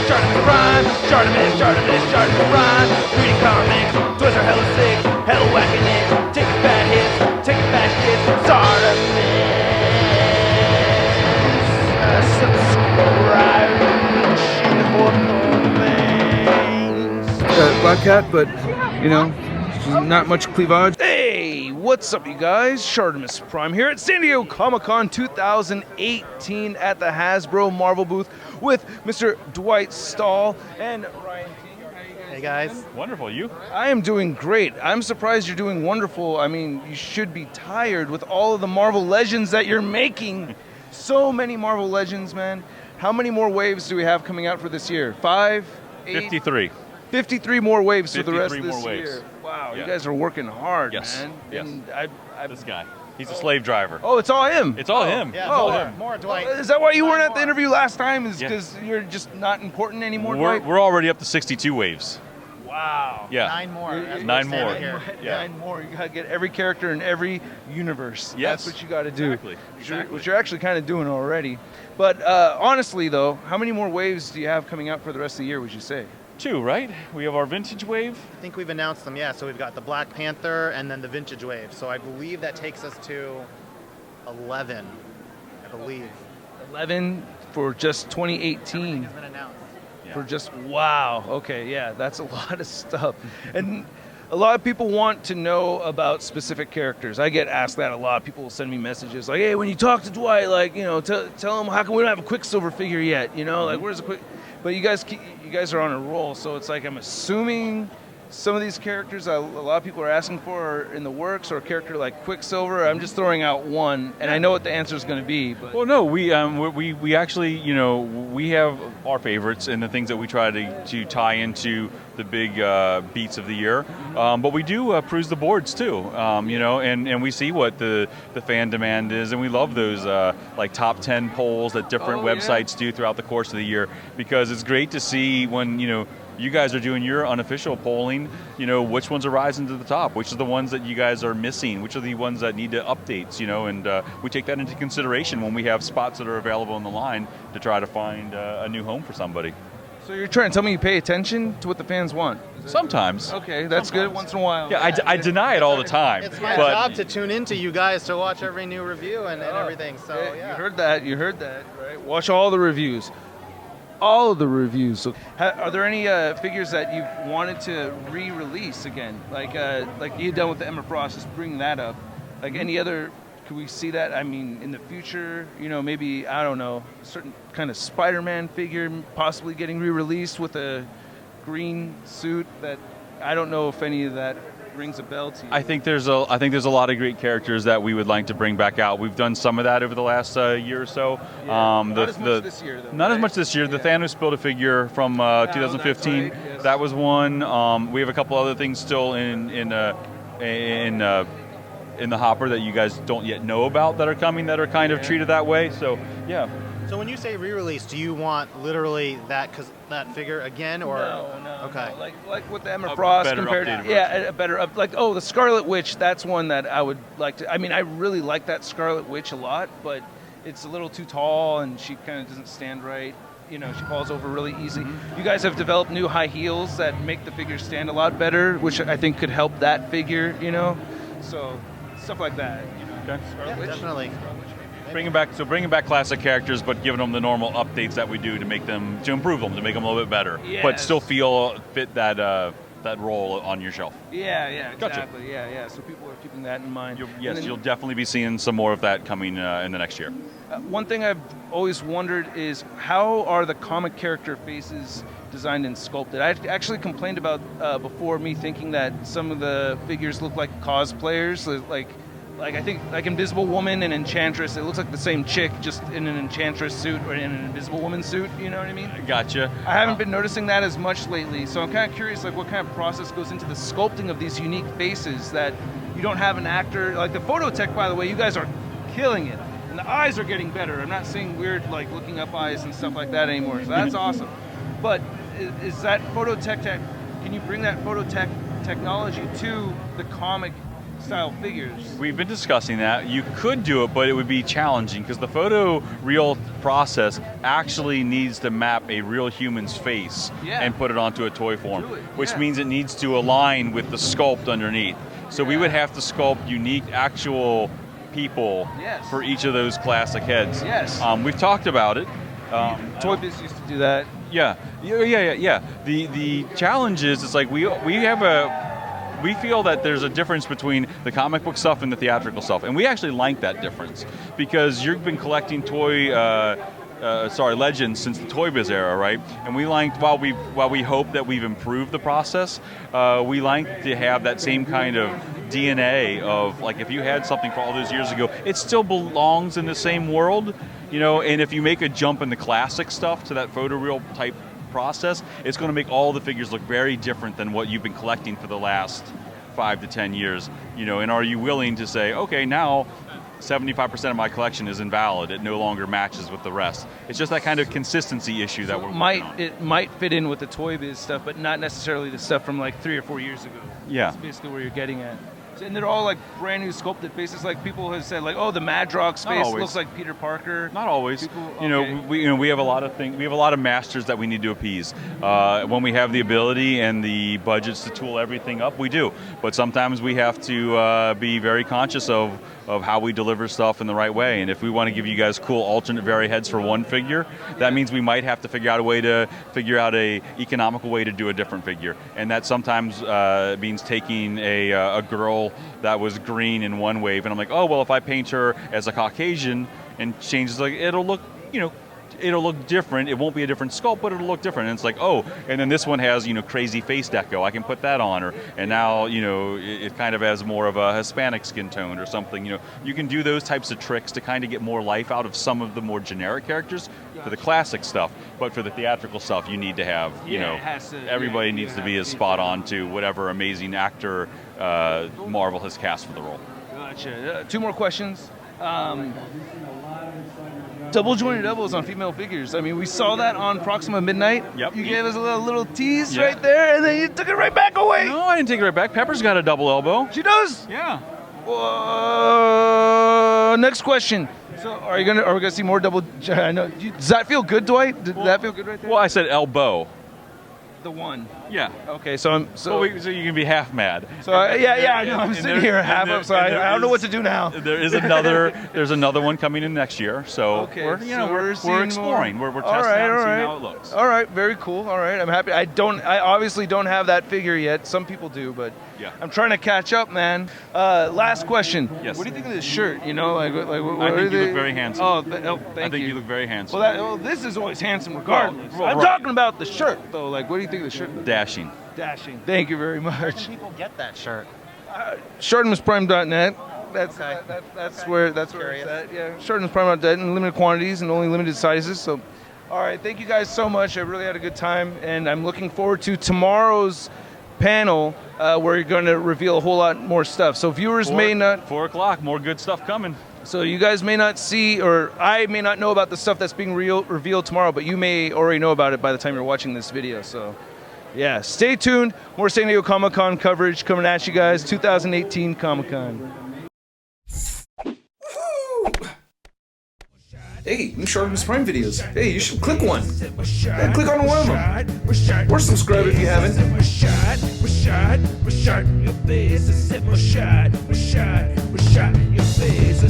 Shartimus Prime, Shartimus Prime. Reading comics, toys are hella sick, hella whacking it. Taking bad hits, taking bad shit. Shartimus, subscribe for more things. Black Cat, but you know, not much cleavage. Hey, what's up, you guys? Shartimus Prime here at San Diego Comic-Con 2018 at the Hasbro Marvel booth with Mr. Dwight Stahl and Ryan Ting. How you guys Hey guys. doing? Wonderful, you? I am doing great. I'm surprised you're doing wonderful. I mean, you should be tired with all of the Marvel Legends that you're making. So many Marvel Legends, man. How many more waves do we have coming out for this year? 5, 8? 53. 53 more waves for the rest of 53 this more waves. year. Wow, Yeah. you guys are working hard, Yes, man. yes. And This guy. He's a slave driver. Oh, it's all him. It's all him. Yeah, It's all more, him. more Dwight. Is that why you weren't at the More. interview last time? Is Yeah. because you're just not important anymore, We're, Dwight? we're already up to 62 waves. Wow. Yeah. 9 more. You're- as we Nine stand more. right here. Yeah. 9 more. You gotta get every character in every universe. Yes. That's what you gotta do. Exactly. Which you're actually kind of doing already. But honestly, though, how many more waves do you have coming out for the rest of the year, would you say? 2, right? We have our vintage wave. I think we've announced them, yeah. So we've got the Black Panther and then the Vintage Wave. So I believe that takes us to 11, I believe. 11 for just 2018. Everything has been announced. Yeah. For just, wow, okay, yeah, that's a lot of stuff. And a lot of people want to know about specific characters. I get asked that a lot. People will send me messages like, hey, when you talk to Dwight, like, you know, tell him how come we don't have a Quicksilver figure yet, you know, like, where's the Quick... But you guys are on a roll, so it's like I'm assuming some of these characters a lot of people are asking for are in the works, or a character like Quicksilver. I'm just throwing out one, and I know what the answer is going to be. But Well, no, we actually, you know, we have our favorites and the things that we try to tie into the big beats of the year. But we do peruse the boards too, you know, and we see what the fan demand is, and we love those like top 10 polls that different websites do throughout the course of the year, because it's great to see when, you know, you guys are doing your unofficial polling, you know, which ones are rising to the top, which are the ones that you guys are missing, which are the ones that need to updates, you know, and we take that into consideration when we have spots that are available in the line to try to find a new home for somebody. so you're trying to tell me you pay attention to what the fans want? Sometimes. Okay, that's good once in a while. Yeah, I deny it all the time. It's my but job to tune into you guys to watch every new review and everything. So, Hey, yeah. you heard that, right? Watch all the reviews. All of the reviews. So, are there any figures that you've wanted to re-release again? Like you done with the Emma Frost, just bring that up. Like any other, could we see that? I mean, in the future, you know, maybe, I don't know, a certain kind of Spider-Man figure possibly getting re-released with a green suit that, I don't know if any of that rings a bell to you. I think there's a lot of great characters that we would like to bring back out. We've done some of that over the last year or so. Yeah. Not as much this year, though, Not as right? much this year. The Yeah. Thanos Build-A-Figure from that's 2015. right, yes. That was one. We have a couple other things still in the hopper that you guys don't yet know about that are coming, that are kind of treated that way. So yeah. So when you say re-release, do you want literally that figure again, or No. Okay. No. Like with the Emma A Frost better compared to, updated a better like the Scarlet Witch. That's one that I would like to. I mean, I really like that Scarlet Witch a lot, but it's a little too tall and she kind of doesn't stand right. You know, she falls over really easy. You guys have developed new high heels that make the figure stand a lot better, which I think could help that figure. You know, so stuff like that. You know, Okay. Scarlet Yeah, Witch. definitely. Bringing back classic characters, but giving them the normal updates that we do to improve them, to make them a little bit better, but Yes. still fit that role on your shelf. Yeah, Gotcha. exactly. Yeah. So people are keeping that in mind. And then- You'll definitely be seeing some more of that coming in the next year. One thing I've always wondered is how are the comic character faces designed and sculpted? I actually complained about before me thinking that some of the figures look like cosplayers, like I think like Invisible Woman and Enchantress. It looks like the same chick, just in an Enchantress suit or in an Invisible Woman suit. You know what I mean? Gotcha. I haven't been noticing that as much lately, so I'm kind of curious, like what kind of process goes into the sculpting of these unique faces that you don't have an actor like the photo tech. By the way, you guys are killing it, and the eyes are getting better. I'm not seeing weird like looking up eyes and stuff like that anymore. So that's awesome. But is that photo tech? Can you bring that photo technology to the comic style figures. We've been discussing that. You could do it, but it would be challenging because the photoreal process actually needs to map a real human's face and put it onto a toy form, which means it needs to align with the sculpt underneath. So we would have to sculpt unique actual people for each of those classic heads. We've talked about it. Toy Biz used to do that. Yeah. The challenge is, it's like we feel that there's a difference between the comic book stuff and the theatrical stuff, and we actually like that difference because you've been collecting Legends since the Toy Biz era, right? And we liked, while we hope that we've improved the process, we like to have that same kind of DNA of, like, if you had something for all those years ago, it still belongs in the same world, you know. And if you make a jump in the classic stuff to that photoreal type process, it's going to make all the figures look very different than what you've been collecting for the last 5 to 10 years, you know. And are you willing to say, okay, now 75% of my collection is invalid, it no longer matches with the rest? It's just that kind of consistency issue that we're working on. It might fit in with the Toy Biz stuff, but not necessarily the stuff from like 3 or 4 years ago. Yeah. That's basically where you're getting at. And they're all like brand new sculpted faces. Like people have said, like, oh, the Madrox face looks like Peter Parker. Not always. People, you know, we have a lot of things. We have a lot of masters that we need to appease. When we have the ability and the budgets to tool everything up, we do. But sometimes we have to be very conscious of how we deliver stuff in the right way. And if we want to give you guys cool alternate vari heads for one figure, that means we might have to figure out a economical way to do a different figure. And that sometimes means taking a girl that was green in one wave, and I'm like, oh, well, if I paint her as a Caucasian and change, like, it'll look, you know, it'll look different. It won't be a different sculpt, but it'll look different. And it's like, oh, and then this one has, you know, crazy face deco. I can put that on her. And now, you know, it kind of has more of a Hispanic skin tone or something. You know, you can do those types of tricks to kind of get more life out of some of the more generic characters for the classic stuff. But for the theatrical stuff, you need to have, you know, everybody needs to be as spot on to whatever amazing actor Marvel has cast for the role. Gotcha. 2 more questions. Double jointed elbows on female figures. I mean, we saw that on Proxima Midnight. Yep. You gave us a little tease right there, and then you took it right back away. No, I didn't take it right back. Pepper's got a double elbow. She does? Yeah. Next question. So, are we gonna see more double? I know. Does that feel good, Dwight? Did that feel good right there? Well, I said elbow. The one. Yeah. Okay, so so you can be half mad. So I know. I'm sitting here half up, so I don't know what to do now. There's another one coming in next year. So we're exploring. We're testing out and seeing how it looks. All right, very cool. All right, I'm happy. I obviously don't have that figure yet. Some people do, but I'm trying to catch up, man. Last question. Yes. What do you think of this shirt? You know, like what I think you look very handsome. Oh, thank you. I think you look very handsome. Well, this is always handsome regardless. I'm talking about the shirt, though. Like, what do you think of the shirt? Dashing. Thank you very much. Where can people get that shirt? ShartimusPrime.net. That's where it's at. Yeah, ShartimusPrime.net in limited quantities and only limited sizes. So, all right, thank you guys so much. I really had a good time, and I'm looking forward to tomorrow's panel where you're going to reveal a whole lot more stuff. So viewers may not... 4 o'clock, more good stuff coming. So you guys may not see, or I may not know about the stuff that's being revealed tomorrow, but you may already know about it by the time you're watching this video. So, yeah, stay tuned. More San Diego Comic-Con coverage coming at you guys. 2018 Comic-Con. Hey, new Shartimus Prime videos. Hey, you should click one. Yeah, click on one of them. Or subscribe if you haven't. Your face,